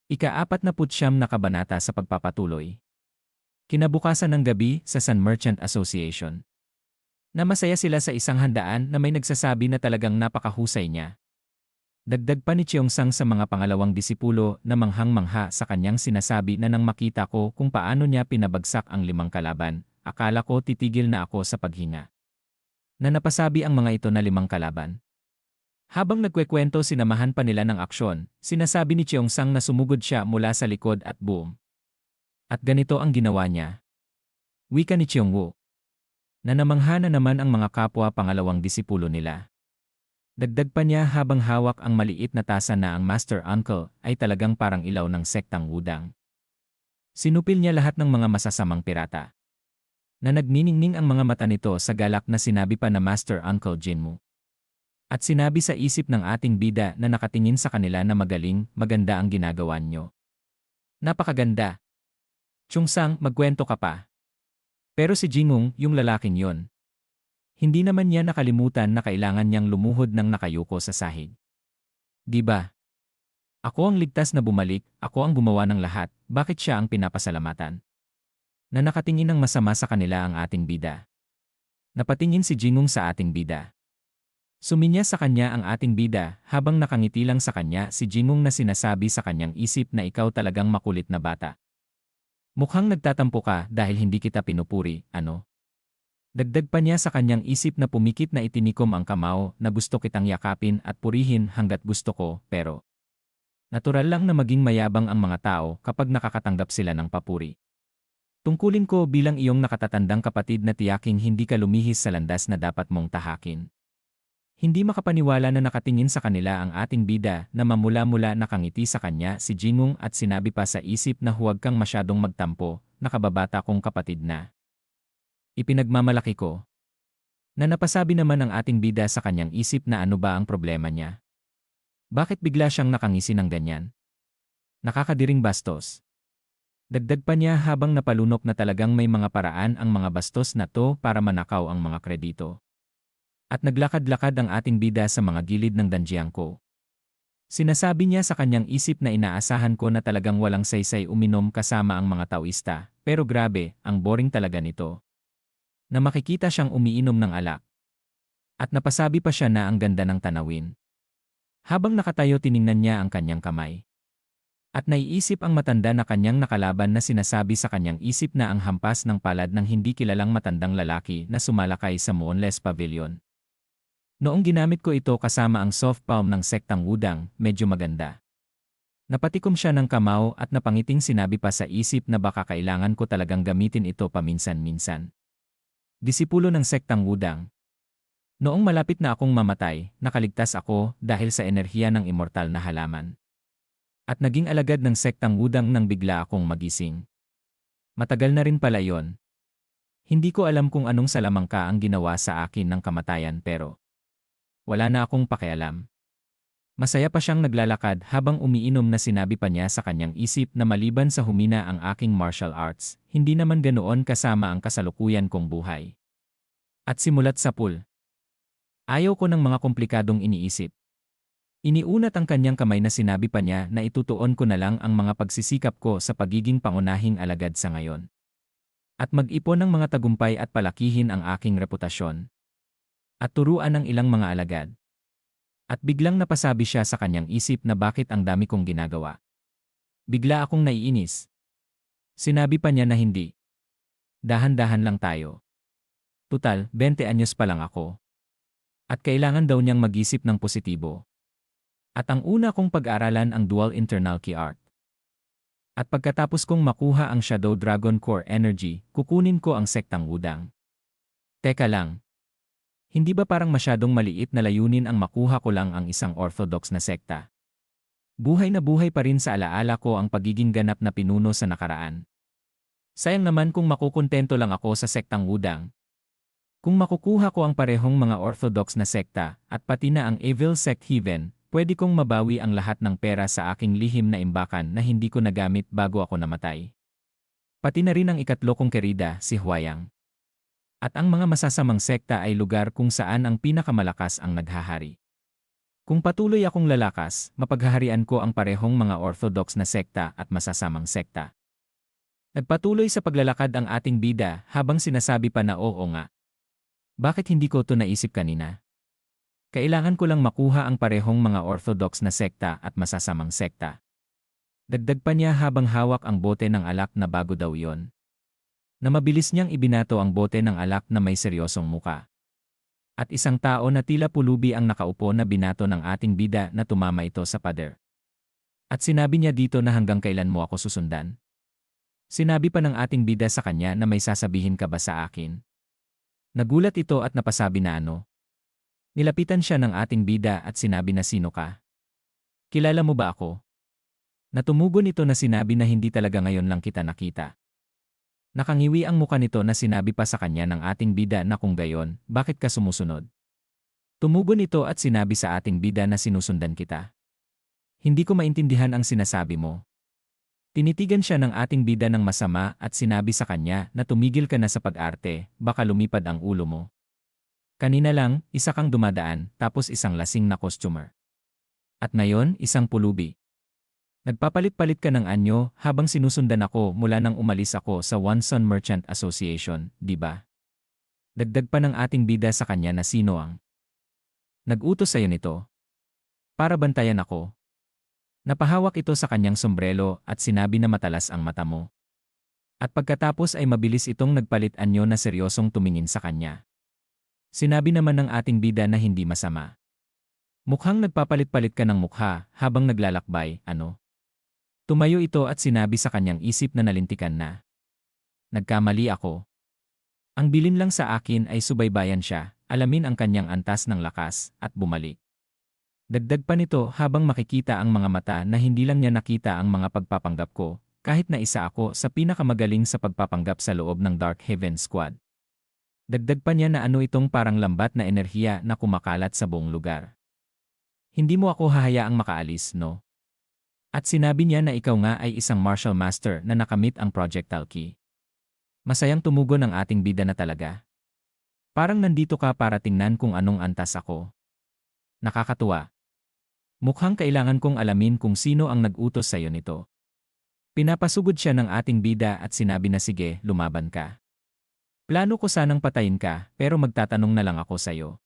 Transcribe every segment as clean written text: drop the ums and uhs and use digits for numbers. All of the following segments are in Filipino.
Ika-49 na kabanata sa pagpapatuloy. Kinabukasan ng gabi sa Sun Merchant Association. Namasaya sila sa isang handaan na may nagsasabi na talagang napakahusay niya. Dagdag pa ni Cheongsang sa mga pangalawang disipulo na manghang-mangha sa kanyang sinasabi na nang makita ko kung paano niya pinabagsak ang 5 kalaban, akala ko titigil na ako sa paghinga. Na napasabi ang mga ito na 5 kalaban. Habang nagkwekwento sinamahan pa nila ng aksyon, sinasabi ni Cheongsang na sumugod siya mula sa likod at boom. At ganito ang ginawa niya. Wika ni Cheongwoo. Nanamangha na naman ang mga kapwa pangalawang disipulo nila. Dagdag pa niya habang hawak ang maliit na tasa na ang Master Uncle ay talagang parang ilaw ng sektang Wudang. Sinupil niya lahat ng mga masasamang pirata. Na nagniningning ang mga mata nito sa galak na sinabi pa na Master Uncle Jinmu. At sinabi sa isip ng ating bida na nakatingin sa kanila na magaling, maganda ang ginagawa nyo. Napakaganda. Cheongsang, magkwento ka pa. Pero si Jingung, yung lalaking yon. Hindi naman niya nakalimutan na kailangan niyang lumuhod ng nakayuko sa sahig. Diba? Ako ang ligtas na bumalik, ako ang gumawa ng lahat, bakit siya ang pinapasalamatan? Na nakatingin ng masama sa kanila ang ating bida. Napatingin si Jingung sa ating bida. Suminya sa kanya ang ating bida habang nakangiti lang sa kanya si Jingung na sinasabi sa kanyang isip na ikaw talagang makulit na bata. Mukhang nagtatampo ka dahil hindi kita pinupuri, ano? Dagdag pa niya sa kanyang isip na pumikit na itinikom ang kamao na gusto kitang yakapin at purihin hanggat gusto ko, pero natural lang na maging mayabang ang mga tao kapag nakakatanggap sila ng papuri. Tungkulin ko bilang iyong nakatatandang kapatid na tiyaking hindi ka lumihis sa landas na dapat mong tahakin. Hindi makapaniwala na nakatingin sa kanila ang ating bida na mamula-mula nakangiti sa kanya si Jingung at sinabi pa sa isip na huwag kang masyadong magtampo, nakababata kong kapatid na. Ipinagmamalaki ko. Na napasabi naman ang ating bida sa kanyang isip na ano ba ang problema niya. Bakit bigla siyang nakangisi ng ganyan? Nakakadiring bastos. Dagdag pa niya habang napalunok na talagang may mga paraan ang mga bastos na to para manakaw ang mga kredito. At naglakad-lakad ang ating bida sa mga gilid ng Danjiangko. Sinasabi niya sa kanyang isip na inaasahan ko na talagang walang saysay uminom kasama ang mga Taoista, pero grabe, ang boring talaga nito. Na makikita siyang umiinom ng alak. At napasabi pa siya na ang ganda ng tanawin. Habang nakatayo tiningnan niya ang kanyang kamay. At naiisip ang matanda na kanyang nakalaban na sinasabi sa kanyang isip na ang hampas ng palad ng hindi kilalang matandang lalaki na sumalakay sa Moonless Pavilion. Noong ginamit ko ito kasama ang soft palm ng sektang Wudang, medyo maganda. Napatikom siya ng kamao at napangiting sinabi pa sa isip na baka kailangan ko talagang gamitin ito paminsan-minsan. Disipulo ng sektang Wudang. Noong malapit na akong mamatay, nakaligtas ako dahil sa enerhiya ng immortal na halaman. At naging alagad ng sektang Wudang nang bigla akong magising. Matagal na rin pala yon. Hindi ko alam kung anong salamangka ang ginawa sa akin ng kamatayan pero wala na akong pakialam. Masaya pa siyang naglalakad habang umiinom na sinabi pa niya sa kanyang isip na maliban sa humina ang aking martial arts, hindi naman ganoon kasama ang kasalukuyan kong buhay. At simulat sa pool. Ayaw ko ng mga komplikadong iniisip. Iniunat ang kanyang kamay na sinabi pa niya na itutuon ko na lang ang mga pagsisikap ko sa pagiging pangunahing alagad sa ngayon. At mag-ipon ng mga tagumpay at palakihin ang aking reputasyon. At turuan ng ilang mga alagad. At biglang napasabi siya sa kanyang isip na bakit ang dami kong ginagawa. Bigla akong naiinis. Sinabi pa niya na hindi. Dahan-dahan lang tayo. Tutal, 20 anyos pa lang ako. At kailangan daw niyang mag-isip ng positibo. At ang una kong pag-aralan ang Dual Internal Ki Art. At pagkatapos kong makuha ang Shadow Dragon Core Energy, kukunin ko ang sektang Wudang. Teka lang. Hindi ba parang masyadong maliit na layunin ang makuha ko lang ang isang orthodox na sekta? Buhay na buhay pa rin sa alaala ko ang pagiging ganap na pinuno sa nakaraan. Sayang naman kung makukontento lang ako sa sektang Wudang. Kung makukuha ko ang parehong mga orthodox na sekta at pati na ang Evil Sect Heaven, pwede kong mabawi ang lahat ng pera sa aking lihim na imbakan na hindi ko nagamit bago ako namatay. Pati na rin ang ikatlo kong kerida, si Huayang. At ang mga masasamang sekta ay lugar kung saan ang pinakamalakas ang naghahari. Kung patuloy akong lalakas, mapaghaharian ko ang parehong mga orthodox na sekta at masasamang sekta. Nagpatuloy sa paglalakad ang ating bida habang sinasabi pa na oo nga. Bakit hindi ko to naisip kanina? Kailangan ko lang makuha ang parehong mga orthodox na sekta at masasamang sekta. Dagdag pa niya habang hawak ang bote ng alak na bago daw yon. Na mabilis niyang ibinato ang bote ng alak na may seryosong muka. At isang tao na tila pulubi ang nakaupo na binato ng ating bida na tumama ito sa pader. At sinabi niya dito na hanggang kailan mo ako susundan? Sinabi pa ng ating bida sa kanya na may sasabihin ka ba sa akin? Nagulat ito at napasabi na ano. Nilapitan siya ng ating bida at sinabi na sino ka? Kilala mo ba ako? Natumugon ito na sinabi na hindi talaga ngayon lang kita nakita. Nakangiwi ang muka nito na sinabi pa sa kanya ng ating bida na kung gayon, bakit ka sumusunod? Tumugon ito at sinabi sa ating bida na sinusundan kita. Hindi ko maintindihan ang sinasabi mo. Tinitigan siya ng ating bida ng masama at sinabi sa kanya na tumigil ka na sa pag-arte, baka lumipad ang ulo mo. Kanina lang, isa kang dumadaan, tapos isang lasing na customer. At ngayon, isang pulubi. Nagpapalit-palit ka ng anyo habang sinusundan ako mula nang umalis ako sa One Sun Merchant Association, di ba? Dagdag pa ng ating bida sa kanya na sino ang nag-utos sa'yo nito. Para bantayan ako. Napahawak ito sa kanyang sombrero at sinabi na matalas ang mata mo. At pagkatapos ay mabilis itong nagpalit anyo na seryosong tumingin sa kanya. Sinabi naman ng ating bida na hindi masama. Mukhang nagpapalit-palit ka ng mukha habang naglalakbay, ano? Tumayo ito at sinabi sa kanyang isip na nalintikan na. Nagkamali ako. Ang bilin lang sa akin ay subaybayan siya, alamin ang kanyang antas ng lakas, at bumalik. Dagdag pa nito habang makikita ang mga mata na hindi lang niya nakita ang mga pagpapanggap ko, kahit na isa ako sa pinakamagaling sa pagpapanggap sa loob ng Dark Heaven Squad. Dagdag pa niya na ano itong parang lambat na enerhiya na kumakalat sa buong lugar. Hindi mo ako hahayaang makaalis, no? At sinabi niya na ikaw nga ay isang martial master na nakamit ang projectile key. Masayang tumugon ang ating bida na talaga. Parang nandito ka para tingnan kung anong antas ako. Nakakatuwa. Mukhang kailangan kong alamin kung sino ang nag-utos sa'yo nito. Pinapasugod siya ng ating bida at sinabi na sige, lumaban ka. Plano ko sanang patayin ka pero magtatanong na lang ako sa'yo.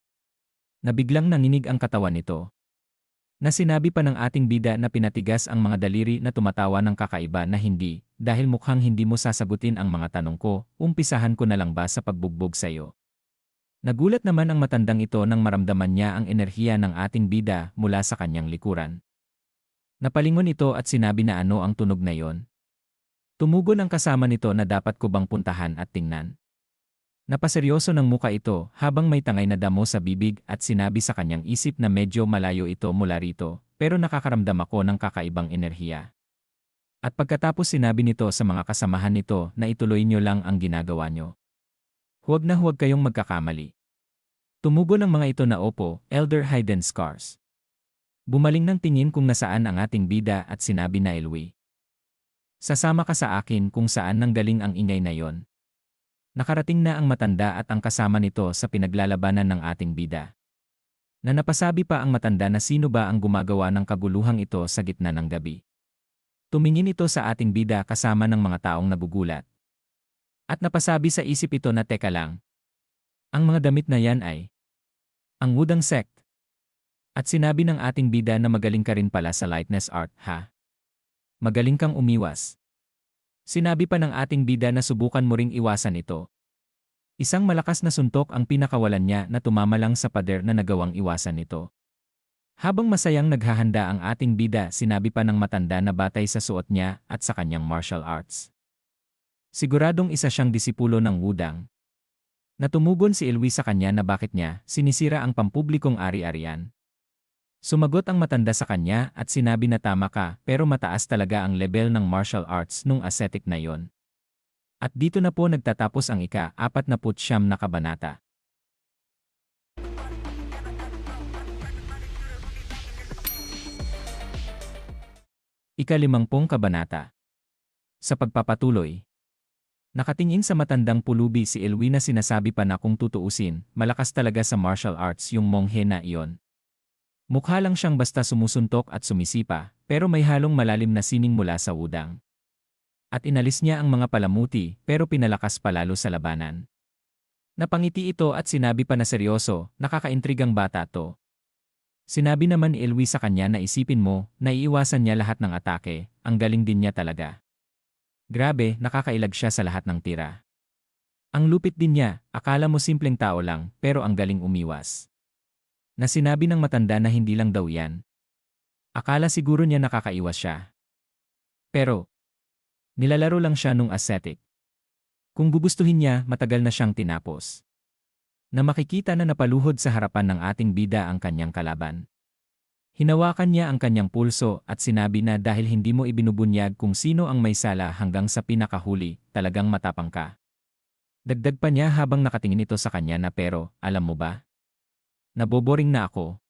Nabiglang nanginig ang katawan nito. Na sinabi pa ng ating bida na pinatigas ang mga daliri na tumatawa ng kakaiba na hindi, dahil mukhang hindi mo sasagutin ang mga tanong ko, umpisahan ko na lang ba sa pagbugbog sa iyo. Nagulat naman ang matandang ito nang maramdaman niya ang enerhiya ng ating bida mula sa kanyang likuran. Napalingon ito at sinabi na ano ang tunog na yon. Tumugon ang kasama nito na dapat ko bang puntahan at tingnan. Napaseryoso ng muka ito habang may tangay na damo sa bibig at sinabi sa kanyang isip na medyo malayo ito mula rito, pero nakakaramdam ako ng kakaibang enerhiya. At pagkatapos sinabi nito sa mga kasamahan nito na ituloy nyo lang ang ginagawa nyo. Huwag na huwag kayong magkakamali. Tumugon ang mga ito na opo, Elder Hayden Scars. Bumaling ng tingin kung nasaan ang ating bida at sinabi na Elwi. Sasama ka sa akin kung saan nanggaling ang ingay na yon. Nakarating na ang matanda at ang kasama nito sa pinaglalabanan ng ating bida. Na napasabi pa ang matanda na sino ba ang gumagawa ng kaguluhang ito sa gitna ng gabi. Tumingin ito sa ating bida kasama ng mga taong nagugulat. At napasabi sa isip ito na teka lang. Ang mga damit na yan ay ang Wudang Sect. At sinabi ng ating bida na magaling ka rin pala sa lightness art, ha? Magaling kang umiwas. Sinabi pa ng ating bida na subukan mo ring iwasan ito. Isang malakas na suntok ang pinakawalan niya na tumama lang sa pader na nagawang iwasan nito. Habang masayang naghahanda ang ating bida, sinabi pa ng matanda na batay sa suot niya at sa kanyang martial arts. Siguradong isa siyang disipulo ng Wudang. Natumugon si Elwi sa kanya na bakit niya sinisira ang pampublikong ari-arian. Sumagot ang matanda sa kanya at sinabi na tama ka pero mataas talaga ang level ng martial arts nung ascetic na yon. At dito na po nagtatapos ang ika-49 na kabanata. Ika-50 kabanata. Sa pagpapatuloy. Nakatingin sa matandang pulubi si Elwi na sinasabi pa na kung tutuusin, malakas talaga sa martial arts yung monghe na iyon. Mukha lang siyang basta sumusuntok at sumisipa, pero may halong malalim na sining mula sa udang. At inalis niya ang mga palamuti, pero pinalakas palalo sa labanan. Napangiti ito at sinabi pa na seryoso, nakakaintrigang bata to. Sinabi naman ni Elwi sa kanya na isipin mo, na iiwasan niya lahat ng atake, ang galing din niya talaga. Grabe, nakakailag siya sa lahat ng tira. Ang lupit din niya, akala mo simpleng tao lang, pero ang galing umiwas. Na sinabi ng matanda na hindi lang daw yan. Akala siguro niya nakakaiwas siya. Pero, nilalaro lang siya nung ascetic. Kung gugustuhin niya, matagal na siyang tinapos. Na makikita na napaluhod sa harapan ng ating bida ang kanyang kalaban. Hinawakan niya ang kanyang pulso at sinabi na dahil hindi mo ibinubunyag kung sino ang may sala hanggang sa pinakahuli, talagang matapang ka. Dagdag pa niya habang nakatingin ito sa kanya na pero, alam mo ba? Naboboring na ako.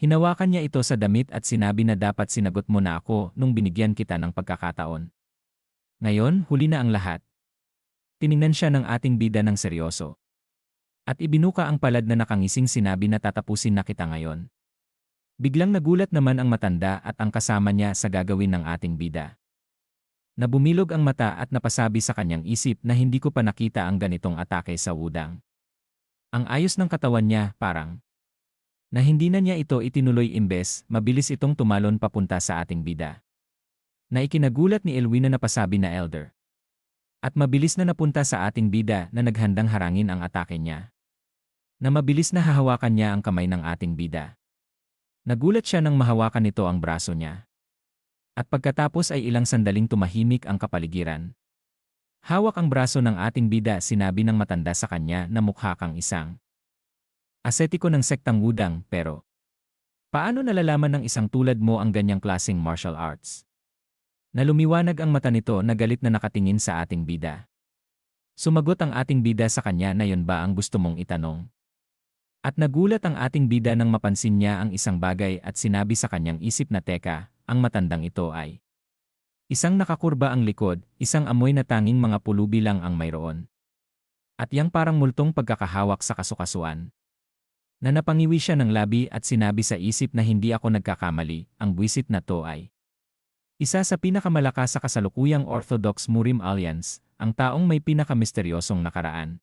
Hinawakan niya ito sa damit at sinabi na dapat sinagot mo na ako nung binigyan kita ng pagkakataon. Ngayon, huli na ang lahat. Tiningnan siya ng ating bida ng seryoso. At ibinuka ang palad na nakangising sinabi na tatapusin na kita ngayon. Biglang nagulat naman ang matanda at ang kasama niya sa gagawin ng ating bida. Nabumilog ang mata at napasabi sa kanyang isip na hindi ko pa nakita ang ganitong atake sa udang. Ang ayos ng katawan niya, parang na hindi na niya ito itinuloy imbes, mabilis itong tumalon papunta sa ating bida. Na ikinagulat ni Elwi na napasabi na elder. At mabilis na napunta sa ating bida na naghandang harangin ang atake niya. Na mabilis na hahawakan niya ang kamay ng ating bida. Nagulat siya nang mahawakan nito ang braso niya. At pagkatapos ay ilang sandaling tumahimik ang kapaligiran. Hawak ang braso ng ating bida sinabi ng matanda sa kanya na mukha kang isang asetiko ng sektang wudang pero paano nalalaman ng isang tulad mo ang ganyang klaseng martial arts? Nalumiwanag ang mata nito na galit na nakatingin sa ating bida. Sumagot ang ating bida sa kanya na yon ba ang gusto mong itanong? At nagulat ang ating bida nang mapansin niya ang isang bagay at sinabi sa kanyang isip na teka, ang matandang ito ay isang nakakurba ang likod, isang amoy na tanging mga pulubi lang ang mayroon. At yang parang multong pagkakahawak sa kasukasuan. Na napangiwi siya ng labi at sinabi sa isip na hindi ako nagkakamali, ang buwisit na to ay isa sa pinakamalakas sa kasalukuyang Orthodox Murim Alliance, ang taong may pinakamisteryosong nakaraan.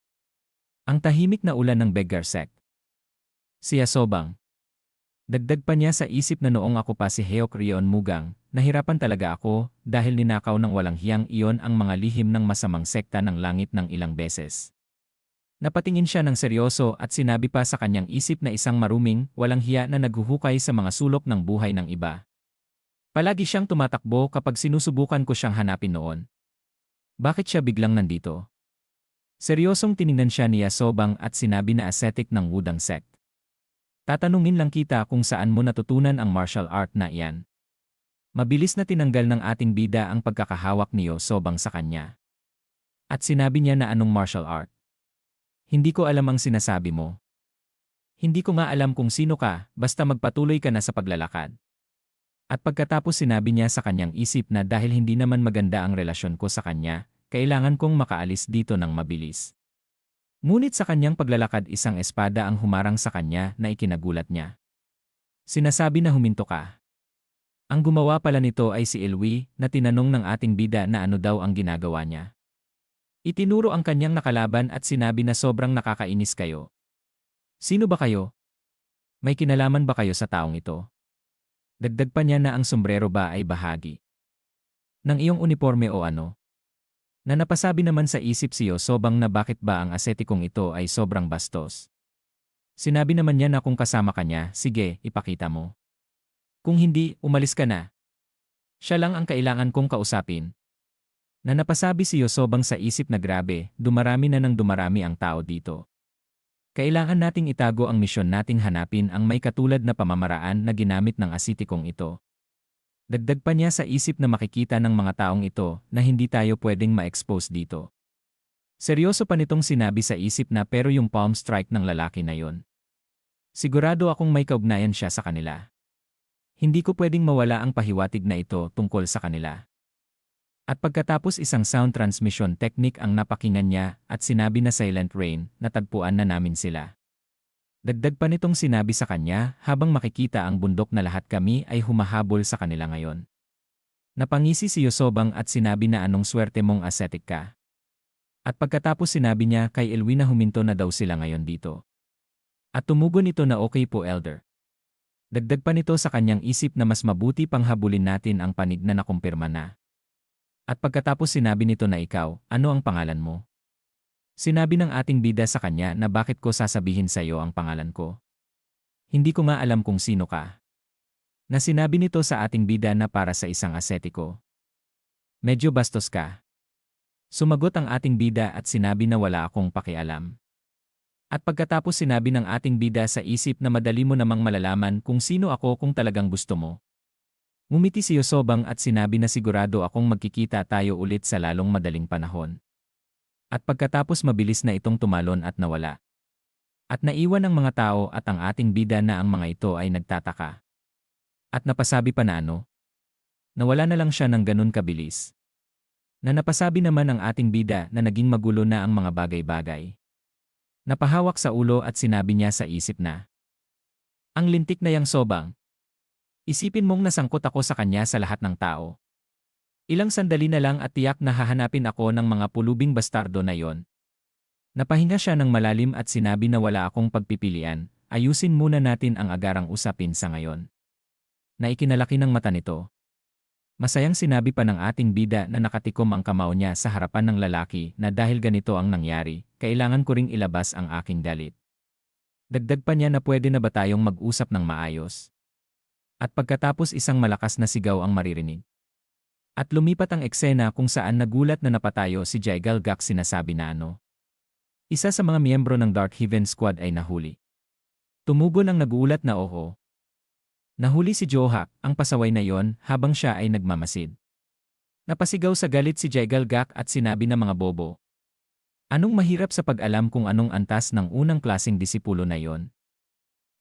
Ang tahimik na ulan ng Beggar Sect. Si Yasobang. Dagdag pa niya sa isip na noong ako pa si Heok Rion Mugang, nahirapan talaga ako dahil ninakaw ng walang hiyang iyon ang mga lihim ng masamang sekta ng langit ng ilang beses. Napatingin siya ng seryoso at sinabi pa sa kanyang isip na isang maruming, walang hiya na naghuhukay sa mga sulok ng buhay ng iba. Palagi siyang tumatakbo kapag sinusubukan ko siyang hanapin noon. Bakit siya biglang nandito? Seryosong tiningnan siya ni Yasobang at sinabi na ascetic ng Wudang Sect. Tatanungin lang kita kung saan mo natutunan ang martial art na iyan. Mabilis na tinanggal ng ating bida ang pagkakahawak ni Yasobang sa kanya. At sinabi niya na anong martial art. Hindi ko alam ang sinasabi mo. Hindi ko nga alam kung sino ka, basta magpatuloy ka na sa paglalakad. At pagkatapos sinabi niya sa kanyang isip na dahil hindi naman maganda ang relasyon ko sa kanya, kailangan kong makaalis dito ng mabilis. Ngunit sa kanyang paglalakad isang espada ang humarang sa kanya na ikinagulat niya. Sinasabi na huminto ka. Ang gumawa pala nito ay si Elwi na tinanong ng ating bida na ano daw ang ginagawa niya. Itinuro ang kanyang nakalaban at sinabi na sobrang nakakainis kayo. Sino ba kayo? May kinalaman ba kayo sa taong ito? Dagdag pa niya na ang sombrero ba ay bahagi ng iyong uniforme o ano? Na napasabi naman sa isip si Yasobang na bakit ba ang asetikong ito ay sobrang bastos. Sinabi naman niya na kung kasama ka niya, sige, ipakita mo. Kung hindi, umalis ka na. Siya lang ang kailangan kong kausapin. Na napasabi si Yasobang sa isip na grabe, dumarami na ng dumarami ang tao dito. Kailangan nating itago ang misyon nating hanapin ang may katulad na pamamaraan na ginamit ng asetikong ito. Dagdag pa niya sa isip na makikita ng mga taong ito na hindi tayo pwedeng ma-expose dito. Seryoso pa nitong sinabi sa isip na pero yung palm strike ng lalaki na yon. Sigurado akong may kaugnayan siya sa kanila. Hindi ko pwedeng mawala ang pahiwatig na ito tungkol sa kanila. At pagkatapos isang sound transmission technique ang napakinggan niya at sinabi na silent rain, natagpuan na namin sila. Dagdag pa nitong sinabi sa kanya habang makikita ang bundok na lahat kami ay humahabol sa kanila ngayon. Napangisi si Yosobang at sinabi na anong swerte mong ascetic ka. At pagkatapos sinabi niya kay Elwin na huminto na daw sila ngayon dito. At tumugon nito na okay po elder. Dagdag pa nito sa kanyang isip na mas mabuti pang habulin natin ang panig na nakumpirma na. At pagkatapos sinabi nito na ikaw, ano ang pangalan mo? Sinabi ng ating bida sa kanya na bakit ko sasabihin sa iyo ang pangalan ko. Hindi ko nga alam kung sino ka. Na sinabi nito sa ating bida na para sa isang asetiko. Medyo bastos ka. Sumagot ang ating bida at sinabi na wala akong pakialam. At pagkatapos sinabi ng ating bida sa isip na madali mo namang malalaman kung sino ako kung talagang gusto mo. Ngumiti si Yosobang at sinabi na sigurado akong magkikita tayo ulit sa lalong madaling panahon. At pagkatapos mabilis na itong tumalon at nawala. At naiwan ang mga tao at ang ating bida na ang mga ito ay nagtataka. At napasabi pa na ano? Nawala na lang siya ng ganun kabilis. Na napasabi naman ang ating bida na naging magulo na ang mga bagay-bagay. Napahawak sa ulo at sinabi niya sa isip na, ang lintik na yang Sobang. Isipin mong nasangkot ako sa kanya sa lahat ng tao. Ilang sandali na lang at tiyak na hahanapin ako ng mga pulubing bastardo na yon. Napahinga siya ng malalim at sinabi na wala akong pagpipilian, ayusin muna natin ang agarang usapin sa ngayon. Na ikinalaki ng mata nito. Masayang sinabi pa ng ating bida na nakatikom ang kamao niya sa harapan ng lalaki na dahil ganito ang nangyari, kailangan ko ring ilabas ang aking galit. Dagdag pa niya na pwede na ba tayong mag-usap ng maayos? At pagkatapos isang malakas na sigaw ang maririnig. At lumipat ang eksena kung saan nagulat na napatayo si Jaigal Gak sinasabi na ano. Isa sa mga miyembro ng Darkhaven Squad ay nahuli. Tumugon ang nagulat na oo. Nahuli si Johak, ang pasaway na yon, habang siya ay nagmamasid. Napasigaw sa galit si Jaigal Gak at sinabi na mga bobo. Anong mahirap sa pag-alam kung anong antas ng unang klaseng disipulo na yon?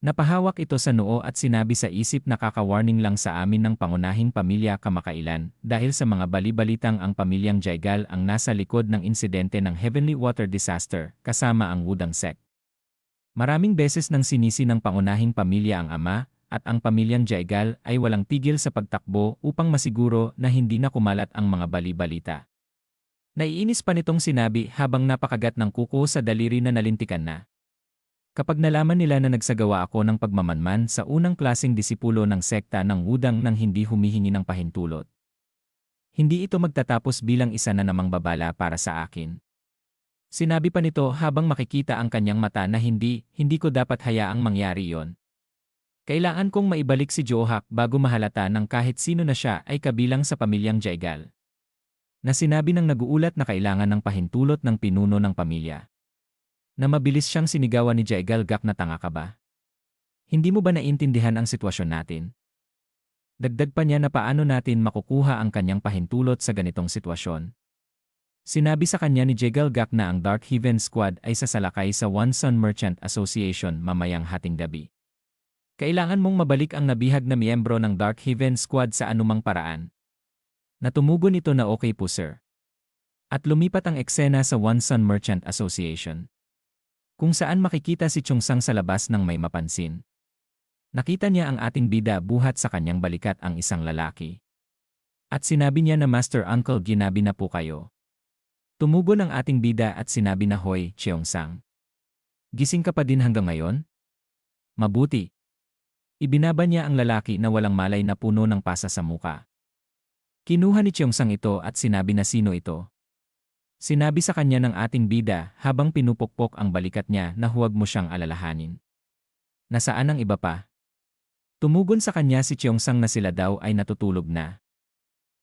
Napahawak ito sa noo at sinabi sa isip na kaka-warning lang sa amin ng pangunahing pamilya kamakailan dahil sa mga bali-balitang ang pamilyang Jaigal ang nasa likod ng insidente ng Heavenly Water Disaster kasama ang Wudang Sect. Maraming beses nang sinisi ng pangunahing pamilya ang ama at ang pamilyang Jaigal ay walang tigil sa pagtakbo upang masiguro na hindi na kumalat ang mga bali-balita. Naiinis pa nitong sinabi habang napakagat ng kuko sa daliri na nalintikan na. Kapag nalaman nila na nagsagawa ako ng pagmamanman sa unang klaseng disipulo ng sekta ng Wudang nang hindi humihingi ng pahintulot. Hindi ito magtatapos bilang isa na namang babala para sa akin. Sinabi pa nito habang makikita ang kanyang mata na hindi ko dapat hayaang mangyari yon. Kailangan kong maibalik si Johak bago mahalata ng kahit sino na siya ay kabilang sa pamilyang Jaigal. Na sinabi ng naguulat na kailangan ng pahintulot ng pinuno ng pamilya. Na mabilis siyang sinigawan ni Jaigal Gak na tanga ka ba? Hindi mo ba naintindihan ang sitwasyon natin? Dagdag pa niya na paano natin makukuha ang kanyang pahintulot sa ganitong sitwasyon. Sinabi sa kanya ni Jaigal Gak na ang Darkhaven Squad ay sasalakay sa One Sun Merchant Association mamayang hating gabi. Kailangan mong mabalik ang nabihag na miyembro ng Darkhaven Squad sa anumang paraan. Natumugon ito na okay po sir. At lumipat ang eksena sa One Sun Merchant Association. Kung saan makikita si Cheongsang sa labas ng may mapansin. Nakita niya ang ating bida buhat sa kanyang balikat ang isang lalaki. At sinabi niya na Master Uncle ginabi na po kayo. Tumugon ang ating bida at sinabi na hoy, Cheongsang. Gising ka pa din hanggang ngayon? Mabuti. Ibinaba niya ang lalaki na walang malay na puno ng pasa sa muka. Kinuha ni Cheongsang ito at sinabi na sino ito. Sinabi sa kanya ng ating bida habang pinupukpok ang balikat niya na huwag mo siyang alalahanin. Nasaan ang iba pa? Tumugon sa kanya si Cheongsang na sila daw ay natutulog na.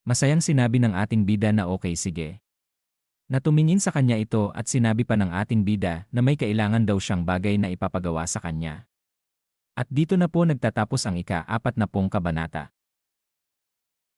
Masayang sinabi ng ating bida na okay sige. Natumingin sa kanya ito at sinabi pa ng ating bida na may kailangan daw siyang bagay na ipapagawa sa kanya. At dito na po nagtatapos ang ika-40 kabanata.